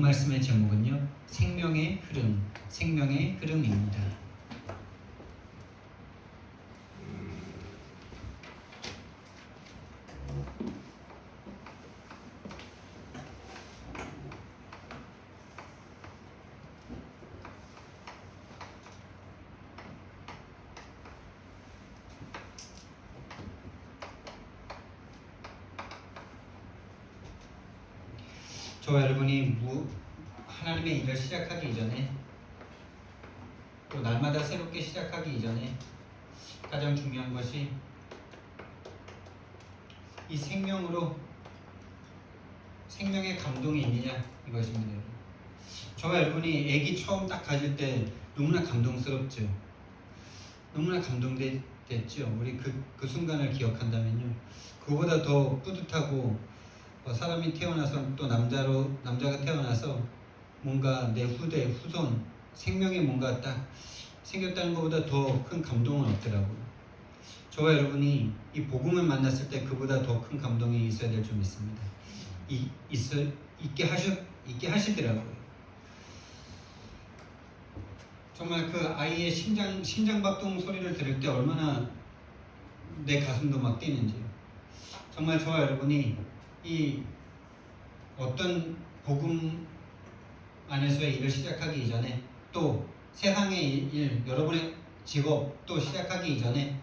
말씀의 제목은요, 생명의 흐름, 생명의 흐름입니다. 저와 여러분이 하나님의 일을 시작하기 이전에, 또 날마다 새롭게 시작하기 이전에 가장 중요한 것이 이 생명의 감동이 있느냐, 이것입니다. 저와 여러분이 아기 처음 딱 가질 때 너무나 감동스럽죠. 너무나 감동됐죠. 우리 그 순간을 기억한다면요, 그보다 더 뿌듯하고, 사람이 태어나서 또 남자가 태어나서 뭔가 내 후손 생명이 뭔가 딱 생겼다는 것보다 더 큰 감동은 없더라고요. 저와 여러분이 이 복음을 만났을 때 그보다 더 큰 감동이 있어야 될 줄 믿습니다. 있게 하시더라고요. 정말 그 아이의 심장박동 소리를 들을 때 얼마나 내 가슴도 막 뛰는지요. 정말 저와 여러분이 이 어떤 복음 안에서의 일을 시작하기 이전에, 또 세상의 일, 여러분의 직업 또 시작하기 이전에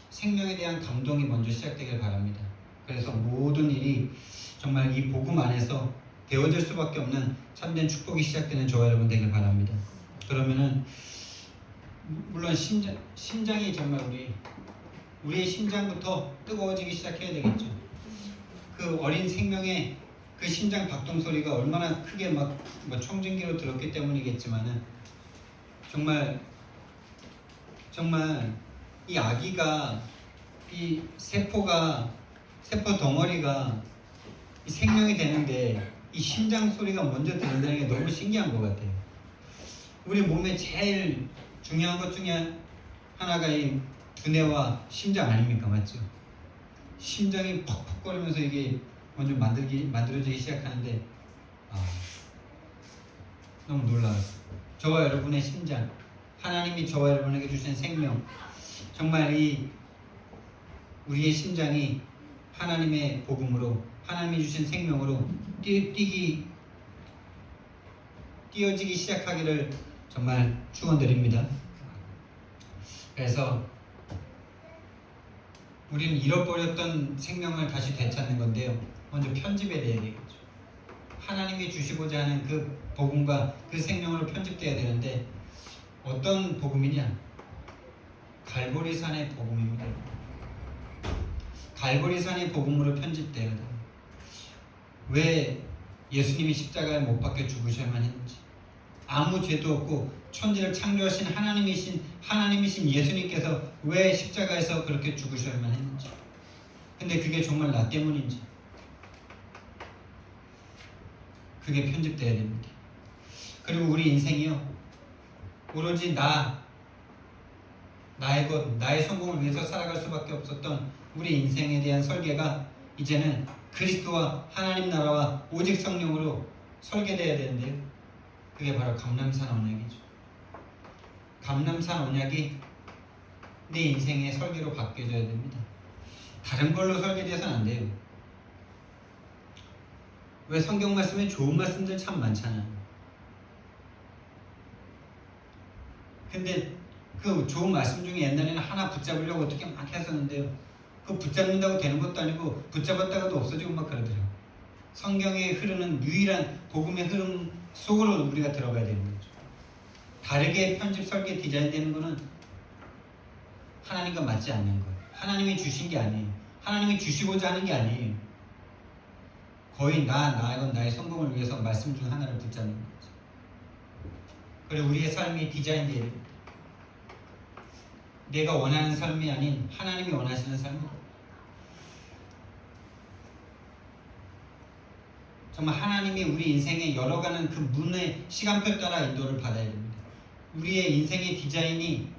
생명에 대한 감동이 먼저 시작되길 바랍니다. 그래서 모든 일이 정말 이 복음 안에서 되어질 수밖에 없는 참된 축복이 시작되는 저와 여러분 되길 바랍니다. 그러면은 물론 심장이 정말 우리의 심장부터 뜨거워지기 시작해야 되겠죠. 그 어린 생명의 그 심장 박동 소리가 얼마나 크게 막 청진기로 들었기 때문이겠지만은, 정말 이 아기가, 이 세포 덩어리가 이 생명이 되는데 이 심장 소리가 먼저 들린다는 게 너무 신기한 것 같아요. 우리 몸에 제일 중요한 것 중에 하나가 이 두뇌와 심장 아닙니까? 맞죠? 심장이 퍽퍽거리면서 이게 먼저 만들어지기 시작하는데, 너무 놀라웠어요. 저와 여러분의 심장, 하나님이 저와 여러분에게 주신 생명, 정말 우리의 심장이 하나님의 복음으로, 하나님이 주신 생명으로 뛰어지기 시작하기를 정말 축원드립니다. 그래서 우리는 잃어버렸던 생명을 다시 되찾는 건데요, 먼저 편집해야 되겠죠. 하나님이 주시고자 하는 그 복음과 그 생명으로 편집되어야 되는데, 어떤 복음이냐? 갈보리산의 복음입니다. 갈보리산의 복음으로 편집되어야 돼요. 왜 예수님이 십자가에 못 박혀 죽으셔야만 했는지, 아무 죄도 없고 천지를 창조하신 하나님이신 예수님께서 왜 십자가에서 그렇게 죽으셔야만 했는지, 근데 그게 정말 나 때문인지, 그게 편집되어야 됩니다. 그리고 우리 인생이요, 오로지 나의 것, 나의 성공을 위해서 살아갈 수밖에 없었던 우리 인생에 대한 설계가 이제는 그리스도와 하나님 나라와 오직 성령으로 설계되어야 되는데요, 그게 바로 감람산 언약이죠. 감람산 언약이 내 인생의 설계로 바뀌어져야 됩니다. 다른 걸로 설계돼서는 안 돼요. 왜 성경 말씀에 좋은 말씀들 참 많잖아요. 근데 그 좋은 말씀 중에 옛날에는 하나 붙잡으려고 어떻게 막 했었는데요, 그 붙잡는다고 되는 것도 아니고 붙잡았다가도 없어지고 막 그러더라고요. 성경에 흐르는 유일한 복음의 흐름 속으로 우리가 들어가야 되는 거죠. 다르게 편집, 설계, 디자인되는 거는 하나님과 맞지 않는 거예요. 하나님이 주신 게 아니에요. 하나님이 주시고자 하는 게 아니에요. 거의 나의 성공을 위해서 말씀 중 하나를 붙잡는 거죠. 그리고 우리의 삶이 디자인되어야 됩니다. 내가 원하는 삶이 아닌 하나님이 원하시는 삶으로, 정말 하나님이 우리 인생에 열어가는 그 문의 시간표 따라 인도를 받아야 됩니다. 우리의 인생의 디자인이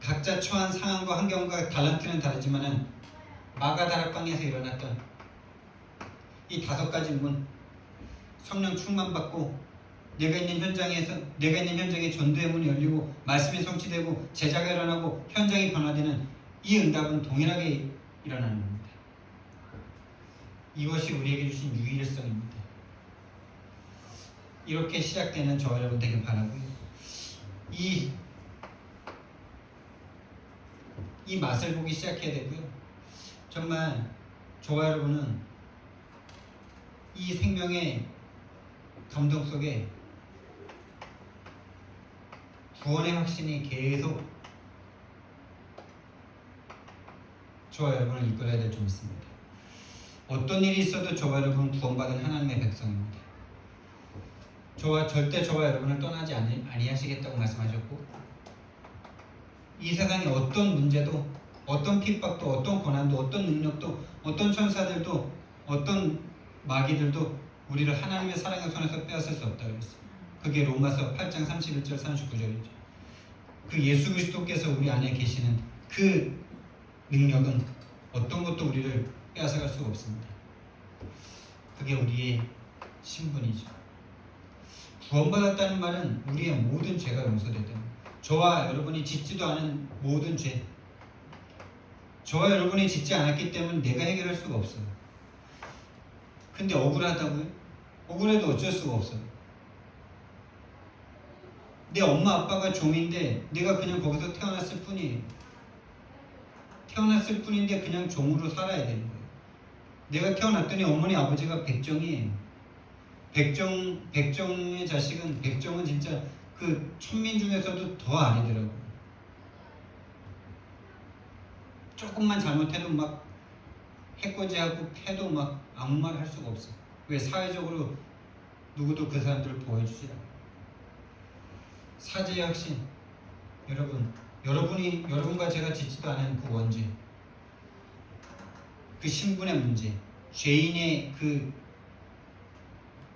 각자 처한 상황과 환경과 달란트는 다르지만은 마가다락방에서 일어났던 이 5가지 문, 성령 충만받고 내가 있는 현장에 전도의 문이 열리고 말씀이 성취되고 제자가 일어나고 현장이 변화되는 이 응답은 동일하게 일어나는 겁니다. 이것이 우리에게 주신 유일성입니다. 이렇게 시작되는 저와 여러분 되길 바라고요. 이 맛을 보기 시작해야 되고요. 정말 저와 여러분은 이 생명의 감동 속에 구원의 확신이 계속 저와 여러분을 이끌어야 될 줄 믿습니다. 어떤 일이 있어도 저와 여러분은 구원받은 하나님의 백성입니다. 절대 저와 여러분을 떠나지 아니하시겠다고 말씀하셨고, 이 세상의 어떤 문제도, 어떤 핍박도, 어떤 고난도, 어떤 능력도, 어떤 천사들도, 어떤 마귀들도 우리를 하나님의 사랑의 손에서 빼앗을 수 없다고 그랬어요. 그게 로마서 8장 31절 39절이죠. 그 예수 그리스도께서 우리 안에 계시는 그 능력은 어떤 것도 우리를 빼앗아갈 수가 없습니다. 그게 우리의 신분이죠. 구원받았다는 말은 우리의 모든 죄가 용서되다. 저와 여러분이 짓지도 않은 모든 죄, 저와 여러분이 짓지 않았기 때문에 내가 해결할 수가 없어요. 근데 억울하다고요? 억울해도 어쩔 수가 없어요. 내 엄마 아빠가 종인데 내가 그냥 거기서 태어났을 뿐이에요. 태어났을 뿐인데 그냥 종으로 살아야 되는 거예요. 내가 태어났더니 어머니 아버지가 백정이에요. 백정의 자식은, 백정은 진짜 그 천민 중에서도 더 아니더라고요. 조금만 잘못해도 막 해코지하고 해도 막 아무 말 할 수가 없어요. 왜? 사회적으로 누구도 그 사람들을 보여주지 않아요. 사제의 확신, 여러분과 제가 짓지도 않은 그 원죄, 그 신분의 문제, 죄인의 그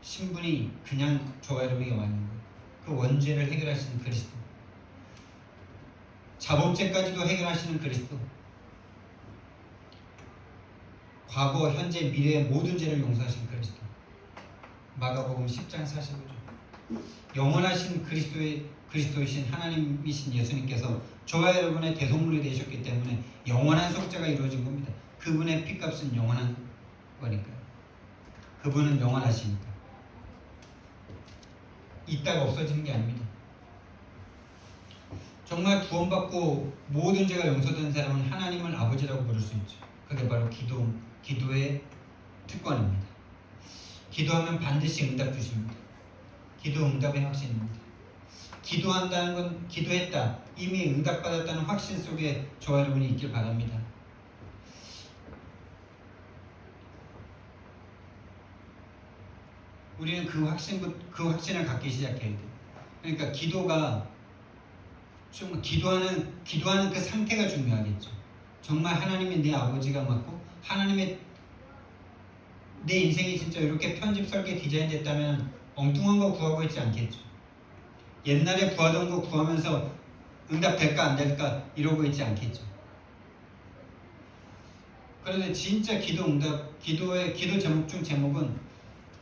신분이 그냥 저와 여러분에게 와 있는 거예요. 그 원죄를 해결하시는 그리스도, 자범죄까지도 해결하시는 그리스도, 과거, 현재, 미래의 모든 죄를 용서하시는 그리스도. 마가복음 10장 45절. 영원하신 그리스도이신 하나님이신 예수님께서 저와 여러분의 대속물이 되셨기 때문에 영원한 속죄가 이루어진 겁니다. 그분의 피값은 영원한 거니까요. 그분은 영원하시니까. 있다가 없어지는 게 아닙니다. 정말 구원받고 모든 죄가 용서된 사람은 하나님을 아버지라고 부를 수 있죠. 그게 바로 기도의 특권입니다. 기도하면 반드시 응답 주십니다. 기도 응답의 확신입니다. 기도한다는 건 기도했다, 이미 응답받았다는 확신 속에 저와 여러분이 있길 바랍니다. 우리는 그 확신을 갖기 시작해야 돼요. 그러니까 기도하는 그 상태가 중요하겠죠. 정말 하나님이 내 아버지가 맞고 하나님의 내 인생이 진짜 이렇게 편집 설계 디자인 됐다면 엉뚱한 거 구하고 있지 않겠죠. 옛날에 구하던 거 구하면서 응답될까 안 될까 이러고 있지 않겠죠. 그런데 진짜 기도 제목 중 제목은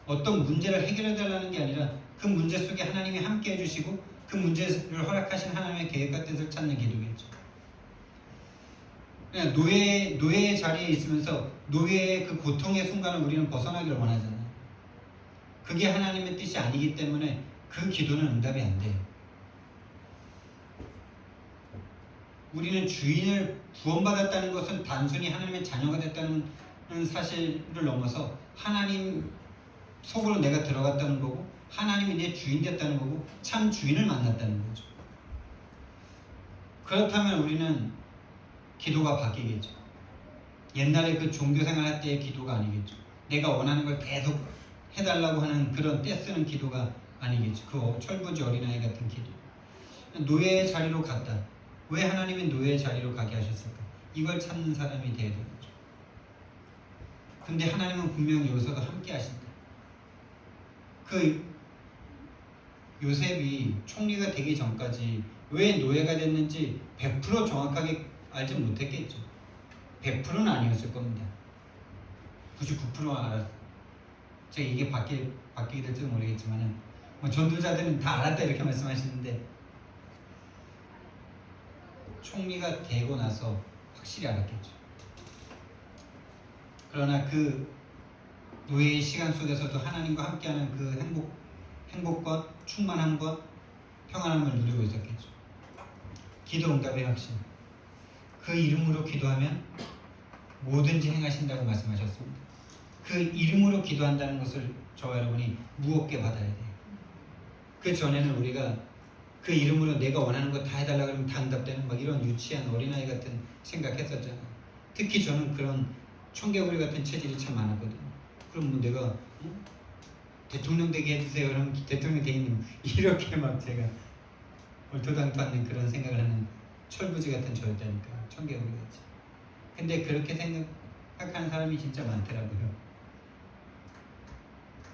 어떤 문제를 해결해 달라는 게 아니라 그 문제 속에 하나님이 함께 해주시고 그 문제를 허락하신 하나님의 계획과 뜻을 찾는 기도겠죠. 그냥 노예의 자리에 있으면서 노예의 그 고통의 순간을 우리는 벗어나기를 원하잖아요. 그게 하나님의 뜻이 아니기 때문에 그 기도는 응답이 안 돼요. 우리는 주인을 구원받았다는 것은 단순히 하나님의 자녀가 됐다는 사실을 넘어서 하나님 속으로 내가 들어갔다는 거고 하나님이 내 주인 됐다는 거고 참 주인을 만났다는 거죠. 그렇다면 우리는 기도가 바뀌겠죠. 옛날에 그 종교생활 할 때의 기도가 아니겠죠. 내가 원하는 걸 계속 해달라고 하는 그런 떼쓰는 기도가 아니겠죠. 그 철부지 어린아이 같은 기도. 노예의 자리로 갔다. 왜 하나님이 노예의 자리로 가게 하셨을까? 이걸 찾는 사람이 되어야 되는 거죠. 근데 하나님은 분명히 여기서도 함께 하신다. 그 요셉이 총리가 되기 전까지 왜 노예가 됐는지 100% 정확하게 알지 못했겠죠. 100%는 아니었을 겁니다. 99% 알았어요. 제가 이게 바뀔 바뀌게 될지도 모르겠지만은 뭐 전도자들은 다 알았다 이렇게 말씀하시는데 총리가 되고 나서 확실히 알았겠죠. 그러나 그 노예의 시간 속에서도 하나님과 함께하는 그 행복과 충만함과 평안함을 누리고 있었겠죠. 기도 응답의 확신. 그 이름으로 기도하면 뭐든지 행하신다고 말씀하셨습니다. 그 이름으로 기도한다는 것을 저와 여러분이 무겁게 받아야 돼요. 그 전에는 우리가 그 이름으로 내가 원하는 거 다 해달라 그러면 다 응답되는 막 이런 유치한 어린아이 같은 생각했었잖아요. 특히 저는 그런 청개구리 같은 체질이 참 많았거든요. 그럼 뭐 내가 대통령 되게 해주세요. 그러면 대통령 되겠니? 이렇게 막 제가 얼토당토 않는 그런 생각을 하는 철부지 같은 저였다니까. 청개구리 같이. 근데 그렇게 생각하는 사람이 진짜 많더라고요.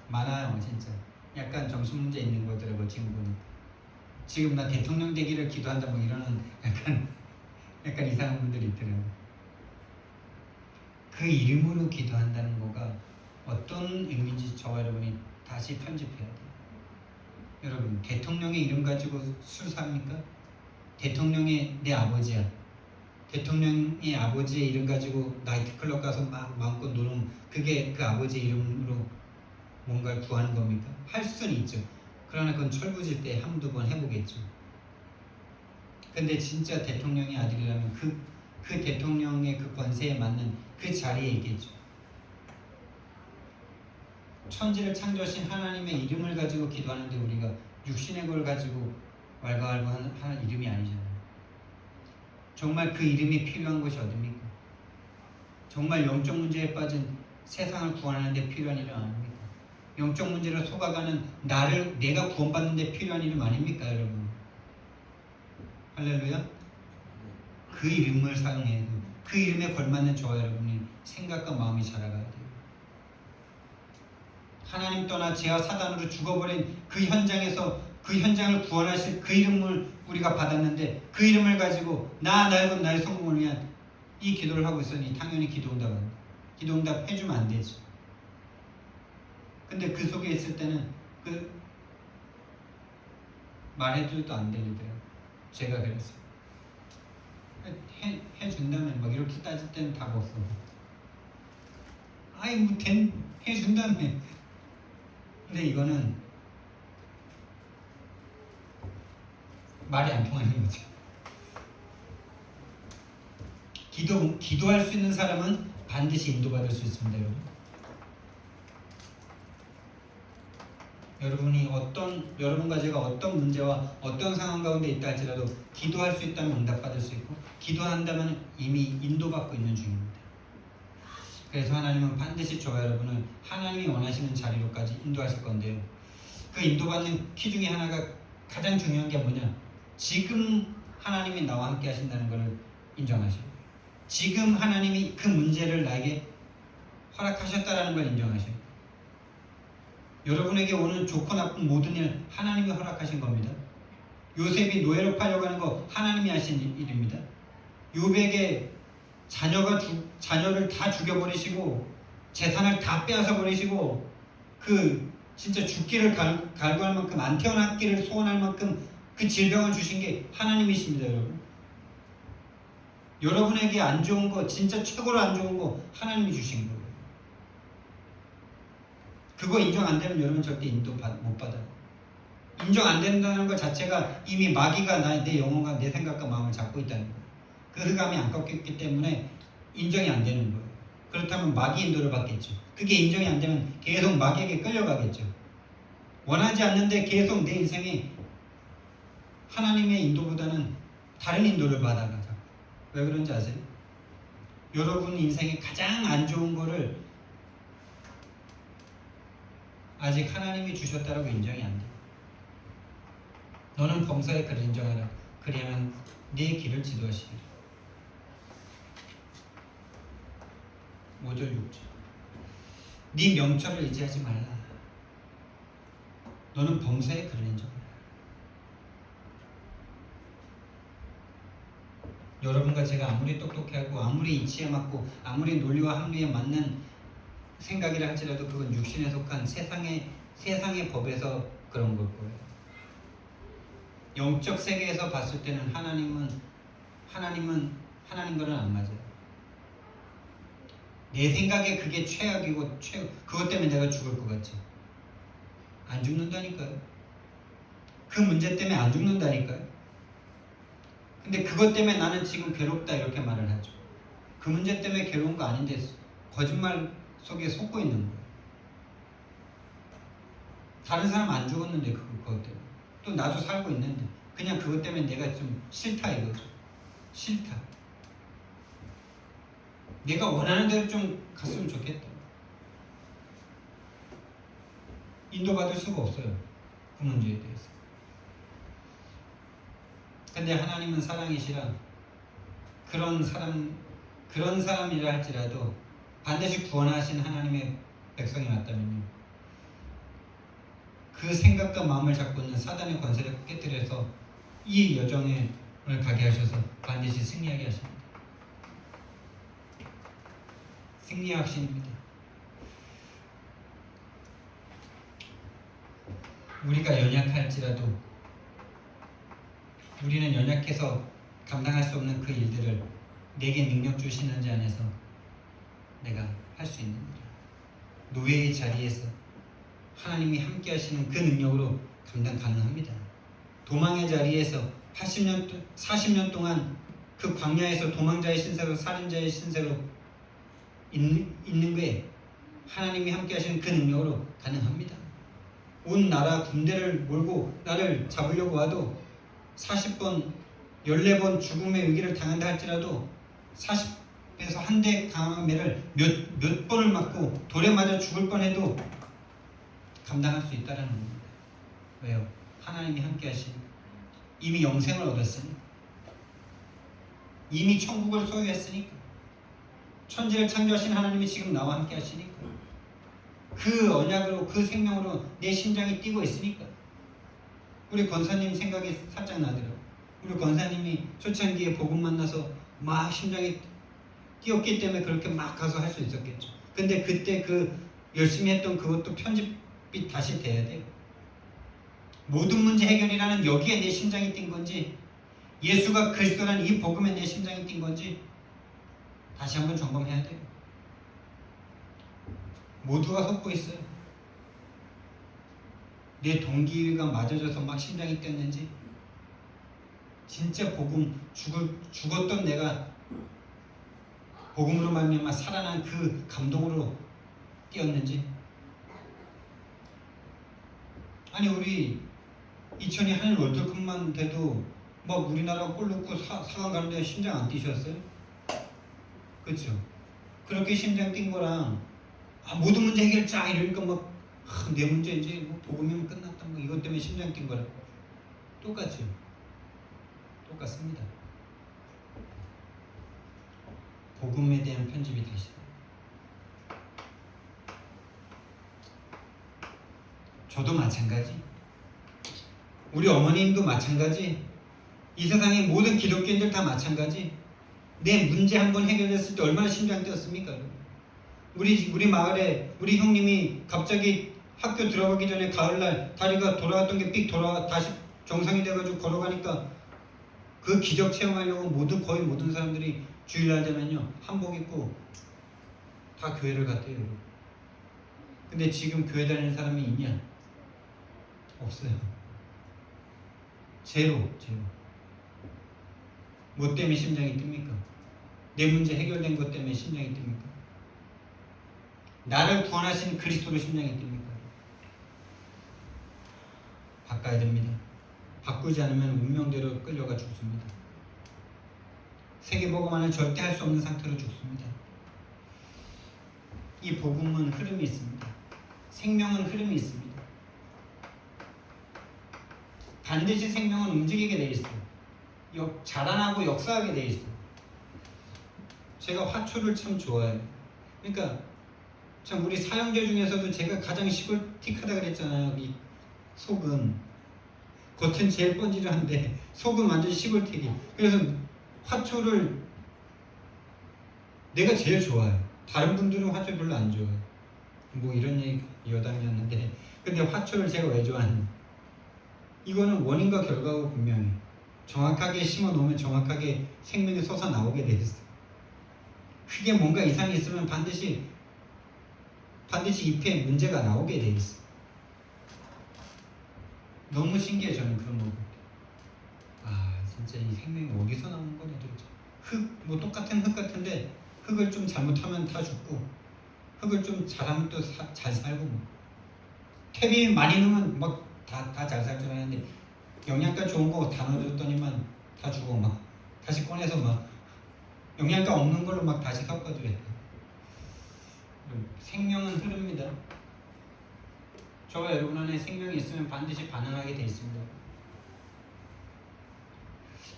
많아요 진짜. 약간 정신문제 있는 거더라고 지금 보니까. 지금 나 대통령 되기를 기도한다 뭐 이러는 약간 이상한 분들이 있더라고요. 그 이름으로 기도한다는 거가 어떤 의미인지 저와 여러분이 다시 편집해야 돼요. 여러분 대통령의 이름 가지고 술 삽니까? 대통령의 내 아버지야. 대통령의 아버지의 이름 가지고 나이트클럽 가서 막 마음껏 노는 그게 그 아버지의 이름으로 뭔가를 구하는 겁니까? 할 수는 있죠. 그러나 그건 철부질 때 한두 번 해보겠죠. 근데 진짜 대통령의 아들이라면 그 대통령의 그 권세에 맞는 그 자리에 있겠죠. 천지를 창조하신 하나님의 이름을 가지고 기도하는데 우리가 육신의 걸 가지고 왈가왈부 하는 이름이 아니잖아요. 정말 그 이름이 필요한 것이 어딥니까? 정말 영적 문제에 빠진 세상을 구원하는 데 필요한 이름 아닙니까? 영적 문제를 속아가는 내가 구원받는 데 필요한 이름 아닙니까 여러분? 할렐루야? 그 이름을 사용해야 돼요. 그 이름에 걸맞는 저와 여러분이 생각과 마음이 자라가야 돼요. 하나님 떠나 죄와 사단으로 죽어버린 그 현장에서 그 현장을 구원하실 그 이름을 우리가 받았는데 그 이름을 가지고 나의 성공을 위한 이 기도를 하고 있으니 당연히 기도응답은 기도응답 해주면 안 되지. 근데 그 속에 있을 때는 그 말해줘도 안 들리더라고요. 제가 그랬어요. 해준다면 막 이렇게 따질 때는 답 없어. 아이 뭐 해준다며. 근데 이거는 말이 안 통하는 거죠. 기도할 수 있는 사람은 반드시 인도받을 수 있습니다, 여러분. 여러분과 제가 어떤 문제와 어떤 상황 가운데 있다 할지라도 기도할 수 있다면 응답받을 수 있고 기도한다면 이미 인도받고 있는 중입니다. 그래서 하나님은 반드시 저와 여러분을 하나님이 원하시는 자리로까지 인도하실 건데요. 그 인도받는 키 중에 하나가 가장 중요한 게 뭐냐? 지금 하나님이 나와 함께 하신다는 것을 인정하셔요. 지금 하나님이 그 문제를 나에게 허락하셨다라는 걸 인정하셔요. 여러분에게 오는 좋고 나쁜 모든 일 하나님이 허락하신 겁니다. 요셉이 노예로 팔려가는 거 하나님이 하신 일입니다. 욥에게 자녀를 다 죽여버리시고 재산을 다 빼앗아 버리시고 그 진짜 죽기를 갈구할 만큼 안 태어났기를 소원할 만큼 그 질병을 주신 게 하나님이십니다, 여러분. 여러분에게 안 좋은 거 진짜 최고로 안 좋은 거 하나님이 주신 거예요. 그거 인정 안 되면 여러분 절대 인도 못 받아요. 인정 안 된다는 것 자체가 이미 마귀가 내 영혼과 내 생각과 마음을 잡고 있다는 거예요. 그 흑암이 안 꺾였기 때문에 인정이 안 되는 거예요. 그렇다면 마귀 인도를 받겠죠. 그게 인정이 안 되면 계속 마귀에게 끌려가겠죠. 원하지 않는데 계속 내 인생이 하나님의 인도보다는 다른 인도를 받아가죠. 왜 그런지 아세요? 여러분 인생에 가장 안 좋은 거를 아직 하나님이 주셨다라고 인정이 안 돼. 너는 범사에 그를 인정하라. 그리하면 네 길을 지도하시리라. 5절 6절. 네 명철을 의지하지 말라. 너는 범사에 그를 인정하라. 여러분과 제가 아무리 똑똑해하고 아무리 이치에 맞고 아무리 논리와 합리에 맞는 생각이라 할지라도 그건 육신에 속한 세상의 세상의 법에서 그런 걸 거예요. 영적 세계에서 봤을 때는 하나님과는 안 맞아요. 내 생각에 그게 최악이고 그것 때문에 내가 죽을 것 같지. 안 죽는다니까요. 그 문제 때문에 안 죽는다니까요. 근데 그것 때문에 나는 지금 괴롭다 이렇게 말을 하죠. 그 문제 때문에 괴로운 거 아닌데 거짓말 속에 속고 있는 거예요. 다른 사람 안 죽었는데 그것 때문에. 또 나도 살고 있는데 그냥 그것 때문에 내가 좀 싫다 이거죠. 싫다. 내가 원하는 대로 좀 갔으면 좋겠다. 인도받을 수가 없어요. 그 문제에 대해서. 근데 하나님은 사랑이시라 그런 사람이라 할지라도 반드시 구원하신 하나님의 백성이 맞다면요. 그 생각과 마음을 잡고 있는 사단의 권세를 깨뜨려서 이 여정을 가게 하셔서 반드시 승리하게 하십니다. 승리하십니다. 우리가 연약할지라도 우리는 연약해서 감당할 수 없는 그 일들을 내게 능력 주시는 자 안에서 내가 할 수 있는 거다. 노예의 자리에서 하나님이 함께 하시는 그 능력으로 감당 가능합니다. 도망의 자리에서 40년 동안 그 광야에서 도망자의 신세로 살인자의 신세로 있는 게 하나님이 함께 하시는 그 능력으로 가능합니다. 온 나라 군대를 몰고 나를 잡으려고 와도 40번 14번 죽음의 위기를 당한다 할지라도 40에서 한 대 강한 매를 몇 번을 맞고 돌에 맞아 죽을 뻔해도 감당할 수 있다는 겁니다. 왜요? 하나님이 함께 하시니까. 이미 영생을 얻었으니까. 이미 천국을 소유했으니까. 천지를 창조하신 하나님이 지금 나와 함께 하시니까. 그 언약으로 그 생명으로 내 심장이 뛰고 있으니까. 우리 권사님 생각이 살짝 나더라고요. 우리 권사님이 초창기에 복음 만나서 막 심장이 뛰었기 때문에 그렇게 막 가서 할 수 있었겠죠. 근데 그때 그 열심히 했던 그것도 편집이 다시 돼야 돼요. 모든 문제 해결이라는 여기에 내 심장이 뛴 건지 예수가 그리스도라는 이 복음에 내 심장이 뛴 건지 다시 한번 점검해야 돼요. 모두가 섞고 있어요. 내 동기가 맞아져서 막 심장이 뛰었는지 진짜 복음 죽었던 내가 복음으로 말미암아 살아난 그 감동으로 뛰었는지. 아니 우리 이천이 한일 월드컵만 돼도 막 우리나라 골 넣고 4강 가는데 심장 안 뛰셨어요? 그렇죠? 그렇게 심장 뛴 거랑 모든 문제 해결 쫙 이러니까 막 내 문제 이제 뭐 복음이면 끝났다 뭐 이것 때문에 심장 뛴 거랑 똑같죠? 똑같습니다. 복음에 대한 편집이 다시 저도 마찬가지. 우리 어머님도 마찬가지. 이 세상의 모든 기독교인들 다 마찬가지. 내 문제 한번 해결됐을 때 얼마나 심장 뛰었습니까? 우리 마을에 우리 형님이 갑자기 학교 들어가기 전에 가을날 다리가 돌아갔던 게 삑 돌아와 다시 정상이 돼가지고 걸어가니까 그 기적 체험하려고 거의 모든 사람들이 주일날 되면요 한복 입고 다 교회를 갔대요. 근데 지금 교회 다니는 사람이 있냐? 없어요. 제로. 뭐 때문에 심장이 뜹니까? 내 문제 해결된 것 때문에 심장이 뜹니까? 나를 구원하신 그리스도로 심장이 뜹니까? 바꿔야 됩니다. 바꾸지 않으면 운명대로 끌려가 죽습니다. 세계복음화는 절대 할 수 없는 상태로 죽습니다. 이 복음은 흐름이 있습니다. 생명은 흐름이 있습니다. 반드시 생명은 움직이게 돼 있어요. 자라나고 역사하게 돼 있어요. 제가 화초를 참 좋아해요. 그러니까 참 우리 사형제 중에서도 제가 가장 시골틱하다 그랬잖아요. 이 속은 겉은 제일 번지르한데 속은 완전 시골틱이. 그래서 화초를 내가 제일 좋아해요. 다른 분들은 화초 별로 안 좋아해요. 뭐 이런 얘기 여담이었는데 근데 화초를 제가 왜 좋아하냐? 이거는 원인과 결과가 분명해. 정확하게 심어 놓으면 정확하게 생명이 솟아나오게 돼 있어. 흙에 뭔가 이상이 있으면 반드시 잎에 문제가 나오게 돼 있어. 너무 신기해. 저는 그런 거 볼 때. 아, 진짜 이 생명이 어디서 나오는 거냐 도대체. 뭐 똑같은 흙 같은데 흙을 좀 잘못하면 다 죽고 흙을 좀 잘하면 또 잘 살고 뭐. 탭이 많이 넣으면 막 다 잘 살 줄 아는데 영양가 좋은 거 다 넣어줬더니만 다 죽어. 막 다시 꺼내서 막 영양가 없는 걸로 막 다시 섞어줘야 돼. 생명은 흐릅니다. 저와 여러분 안에 생명이 있으면 반드시 반응하게 돼 있습니다.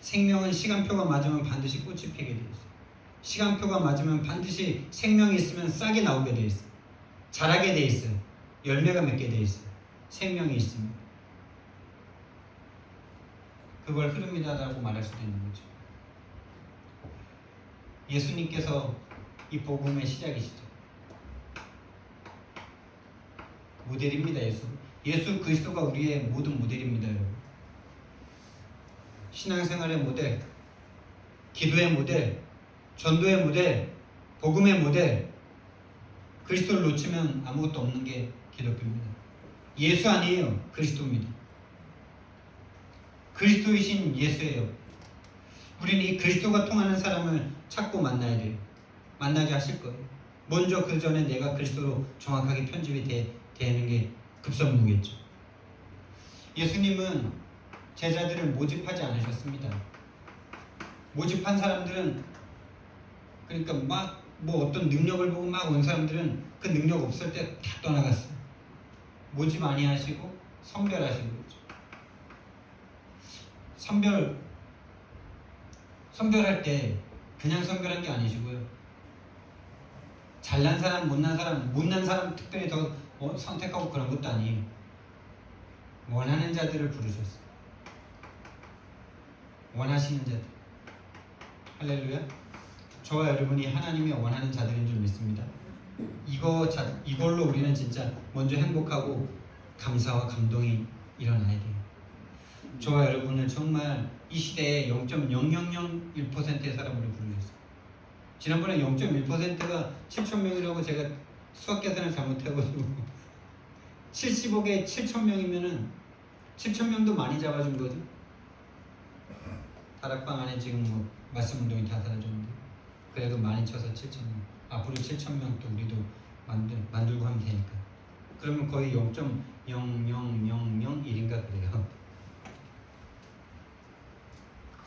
생명은 시간표가 맞으면 반드시 꽃이 피게 돼 있어요. 시간표가 맞으면 반드시 생명이 있으면 싹이 나오게 돼 있어요. 자라게 돼 있어요. 열매가 맺게 돼 있어요. 생명이 있으면. 그걸 흐릅니다라고 말할 수도 있는 거죠. 예수님께서 이 복음의 시작이시죠. 모델입니다. 예수 그리스도가 우리의 모든 모델입니다. 여러분. 신앙생활의 모델, 기도의 모델, 전도의 모델, 복음의 모델. 그리스도를 놓치면 아무것도 없는 게 기독교입니다. 예수 아니에요. 그리스도입니다. 그리스도이신 예수예요. 우리는 이 그리스도가 통하는 사람을 찾고 만나야 돼요. 만나게 하실 거예요. 먼저 그 전에 내가 그리스도로 정확하게 편집이 되는 게 급선무겠죠. 예수님은 제자들을 모집하지 않으셨습니다. 모집한 사람들은 그러니까 막 뭐 어떤 능력을 보고 막 온 사람들은 그 능력 없을 때 다 떠나갔어요. 모집 많이 하시고 선별하신 거죠. 선별할 때 그냥 선별한 게 아니시고요. 잘난 사람, 못난 사람 특별히 더 선택하고 그런 것도 아니에요. 원하는 자들을 부르셨어요. 원하시는 자들. 할렐루야. 저와 여러분이 하나님이 원하는 자들인 줄 믿습니다. 이걸로 우리는 진짜 먼저 행복하고 감사와 감동이 일어나야 돼요. 저와 여러분을 정말 이 시대에 0.0001%의 사람으로 부르셨어요. 지난번에 0.1%가 7,000명이라고 제가 수학 계산을 잘못해가지고 75개 7,000명이면은 7,000명도 많이 잡아준 거죠. 다락방 안에 지금 뭐 말씀 운동이 다 사라졌는데 그래도 많이 쳐서 7,000명. 앞으로 7,000명 또 우리도 만들고 하면 되니까. 그러면 거의 0.00001인가 그래요.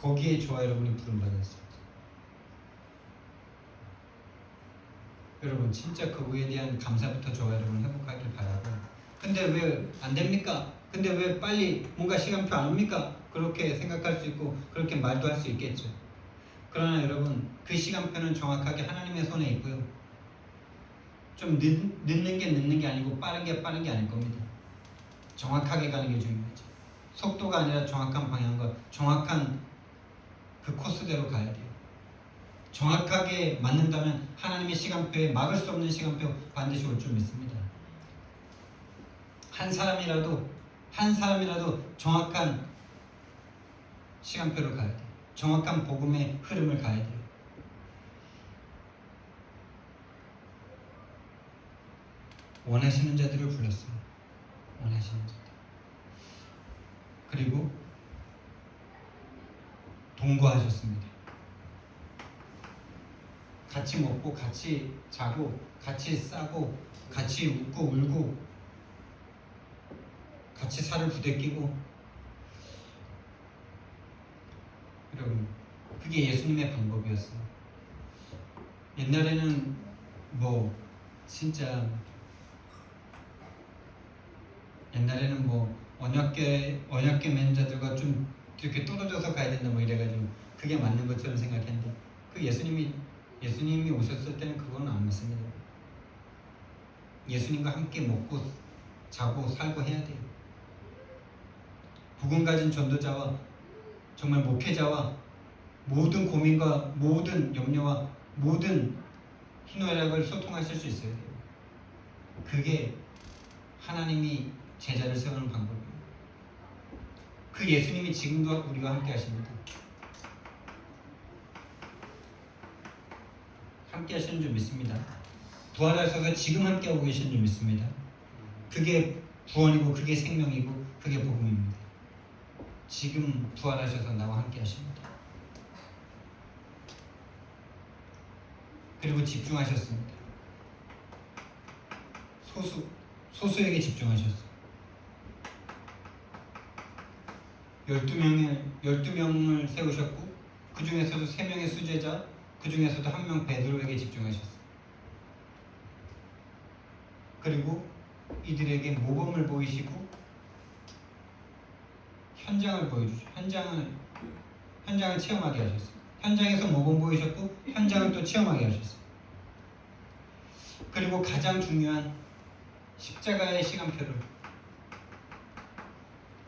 거기에 저와 여러분이 부름받았어요. 여러분 진짜 그거에 대한 감사부터 저와 여러분 회복하길 바라고. 근데 왜 안 됩니까? 근데 왜 빨리 뭔가 시간표 안 옵니까? 그렇게 생각할 수 있고 그렇게 말도 할 수 있겠죠. 그러나 여러분 그 시간표는 정확하게 하나님의 손에 있고요. 좀 늦는 게 아니고 빠른 게 아닐 겁니다. 정확하게 가는 게 중요하죠. 속도가 아니라 정확한 방향과 정확한 그 코스대로 가야 돼요. 정확하게 맞는다면 하나님의 시간표에 막을 수 없는 시간표 반드시 올 줄 믿습니다. 한 사람이라도 정확한 시간표를 가야 돼요. 정확한 복음의 흐름을 가야 돼요. 원하시는 자들을 불렀어요. 원하시는 자들. 그리고 동거하셨습니다. 같이 먹고 같이 자고 같이 싸고 같이 웃고 울고 같이 살을 부대끼고. 여러분 그게 예수님의 방법이었어요. 옛날에는 뭐 진짜 언약궤 맺은 자들과 좀 이렇게 떨어져서 가야 된다 뭐 이래가지고 그게 맞는 것처럼 생각했는데 그 예수님이 오셨을 때는 그건 안 맞습니다. 예수님과 함께 먹고 자고 살고 해야 돼요. 복음 가진 전도자와 정말 목회자와 모든 고민과 모든 염려와 모든 희노애락을 소통하실 수 있어야 돼요. 그게 하나님이 제자를 세우는 방법이에요. 그 예수님이 지금도 우리와 함께 하십니다. 함께 하시는 줄 믿습니다. 부활하셔서 지금 함께 하고 계시는 줄 믿습니다. 그게 구원이고 그게 생명이고 그게 복음입니다. 지금 부활하셔서 나와 함께 하십니다. 그리고 집중하셨습니다. 소수에게 집중하셨어요. 12명을 세우셨고 그 중에서도 3명의 수제자, 그 중에서도 1명 베드로에게 집중하셨어요. 그리고 이들에게 모범을 보이시고 현장을 보여주죠. 현장을 체험하게 하셨어요. 현장에서 모범 보이셨고 현장을 또 체험하게 하셨어요. 그리고 가장 중요한 십자가의 시간표를,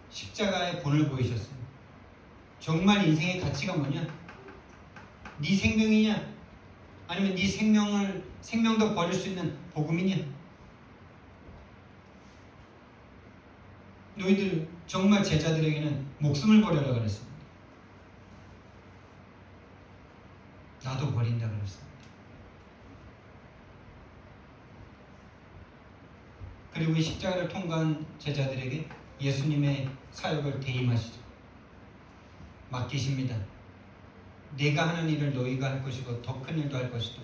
십자가의 본을 보이셨어요. 정말 인생의 가치가 뭐냐? 네 생명이냐? 아니면 네 생명도 버릴 수 있는 복음이냐? 너희들 정말 제자들에게는 목숨을 버려라 그랬습니다. 나도 버린다 그랬습니다. 그리고 이 십자가를 통과한 제자들에게 예수님의 사역을 대임하시죠. 맡기십니다. 내가 하는 일을 너희가 할 것이고 더 큰 일도 할 것이다.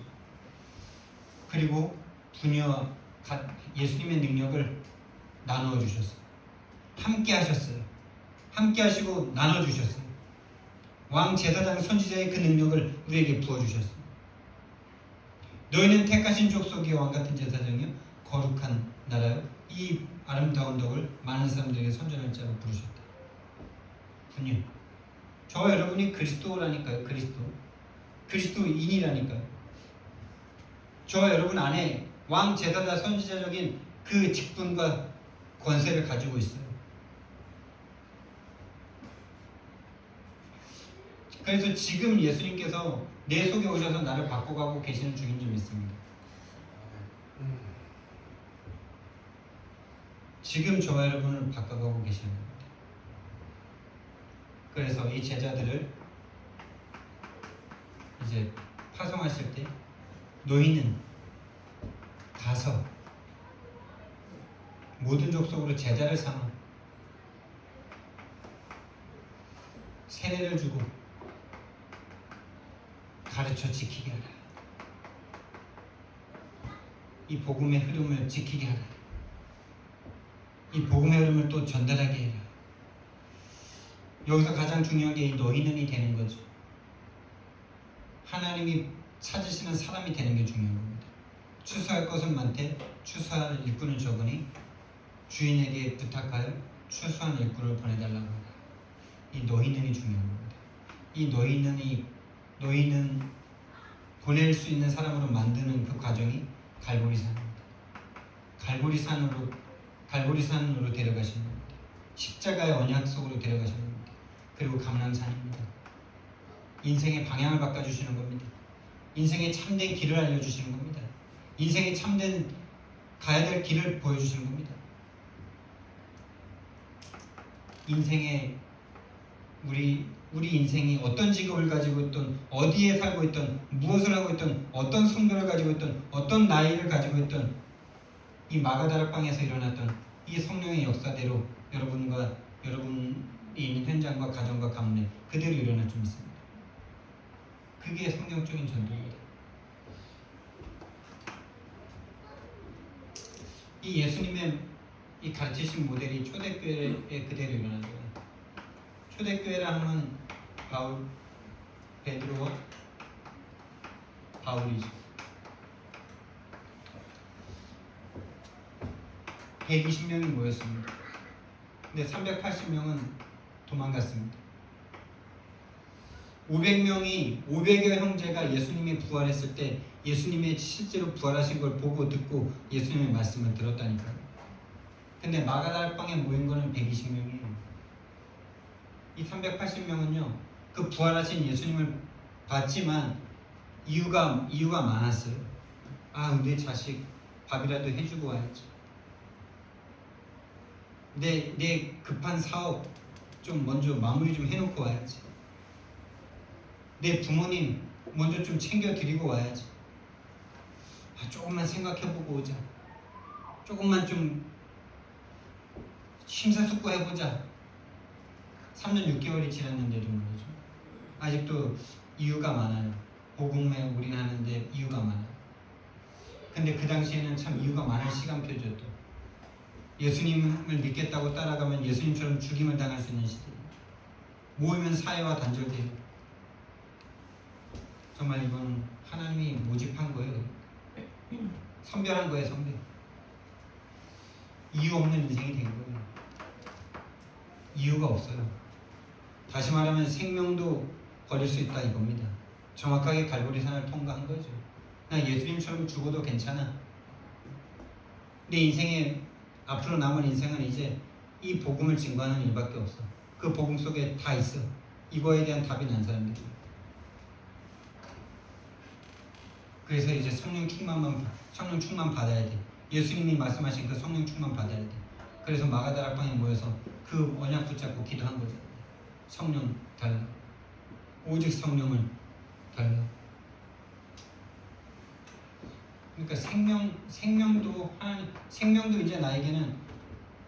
그리고 분야와 예수님의 능력을 나누어 주셨어요. 함께 하셨어요. 함께 하시고 나눠 주셨어요. 왕 제사장 선지자의 그 능력을 우리에게 부어 주셨어요. 너희는 택하신 족속의 왕 같은 제사장이요 거룩한 나라요 이 아름다운 덕을 많은 사람들에게 선전할 자로 부르셨다. 분유. 저와 여러분이 그리스도라니까요. 그리스도인이라니까요. 저와 여러분 안에 왕 제사장 선지자적인 그 직분과 권세를 가지고 있어요. 그래서 지금 예수님께서 내 속에 오셔서 나를 바꿔가고 계시는 중인 줄 믿습니다. 지금 저와 여러분을 바꿔가고 계시는 겁니다. 그래서 이 제자들을 이제 파송하실 때 너희는 가서 모든 족속으로 제자를 삼아 세례를 주고 가르쳐 지키게 하라. 이 복음의 흐름을 지키게 하라. 이 복음의 흐름을 또 전달하게 해라. 여기서 가장 중요한 게 이 너희는이 되는 거죠. 하나님이 찾으시는 사람이 되는 게 중요한 겁니다. 추수할 것은 많되 추수할 일꾼은 적으니 주인에게 부탁하여 추수한 일꾼을 보내달라고 하라. 이 너희는이 중요한 겁니다. 이 너희는 보낼 수 있는 사람으로 만드는 그 과정이 갈보리산입니다. 갈보리산으로 데려가시는 겁니다. 십자가의 언약 속으로 데려가시는 겁니다. 그리고 감람산입니다. 인생의 방향을 바꿔주시는 겁니다. 인생의 참된 길을 알려주시는 겁니다. 인생의 참된 가야 될 길을 보여주시는 겁니다. 인생의 우리 인생이 어떤 직업을 가지고 있던, 어디에 살고 있던, 무엇을 하고 있던, 어떤 성별을 가지고 있던, 어떤 나이를 가지고 있던, 이 마가다락방에서 일어났던 이 성령의 역사대로 여러분이 있는 현장과 가정과 가문에 그대로 일어날 줄 믿습니다. 그게 성경적인 전도입니다. 이 예수님의 이 가르치신 모델이 초대교회에 그대로 일어나죠. 초대교회라 하면 베드로와 바울이죠. 120명이 모였습니다. 근데 380명은 도망갔습니다. 500여 형제가 예수님이 부활했을 때 예수님이 실제로 부활하신 걸 보고 듣고 예수님의 말씀을 들었다니까요. 근데 마가다락방에 모인 거는 120명이에요. 이 380명은요, 그 부활하신 예수님을 봤지만 이유가 많았어요. 아, 내 자식 밥이라도 해주고 와야지. 내 급한 사업 좀 먼저 마무리 좀 해놓고 와야지. 내 부모님 먼저 좀 챙겨드리고 와야지. 조금만 생각해보고 오자. 조금만 좀 심사숙고해보자. 3년 6개월이 지났는데도 말이죠. 아직도 이유가 많아요. 복음에 올인하는데 이유가 많아요. 근데 그 당시에는 참 이유가 많을 시간표죠. 또 예수님을 믿겠다고 따라가면 예수님처럼 죽임을 당할 수 있는 시대. 모이면 사회와 단절돼요. 정말 이건 하나님이 모집한 거예요. 선별한 거예요, 선별. 이유 없는 인생이 된 거예요. 이유가 없어요. 다시 말하면 생명도 버릴 수 있다 이겁니다. 정확하게 갈보리산을 통과한 거죠. 나 예수님처럼 죽어도 괜찮아. 내 인생에 앞으로 남은 인생은 이제 이 복음을 증거하는 일밖에 없어. 그 복음 속에 다 있어. 이거에 대한 답이 난 사람들이. 그래서 이제 성령 충만 받아야 돼. 예수님이 말씀하신 그 성령 충만 받아야 돼. 그래서 마가다락방에 모여서 그 언약 붙잡고 기도한 거죠. 성령 달라. 오직 성령을 달라. 그러니까 생명도 이제 나에게는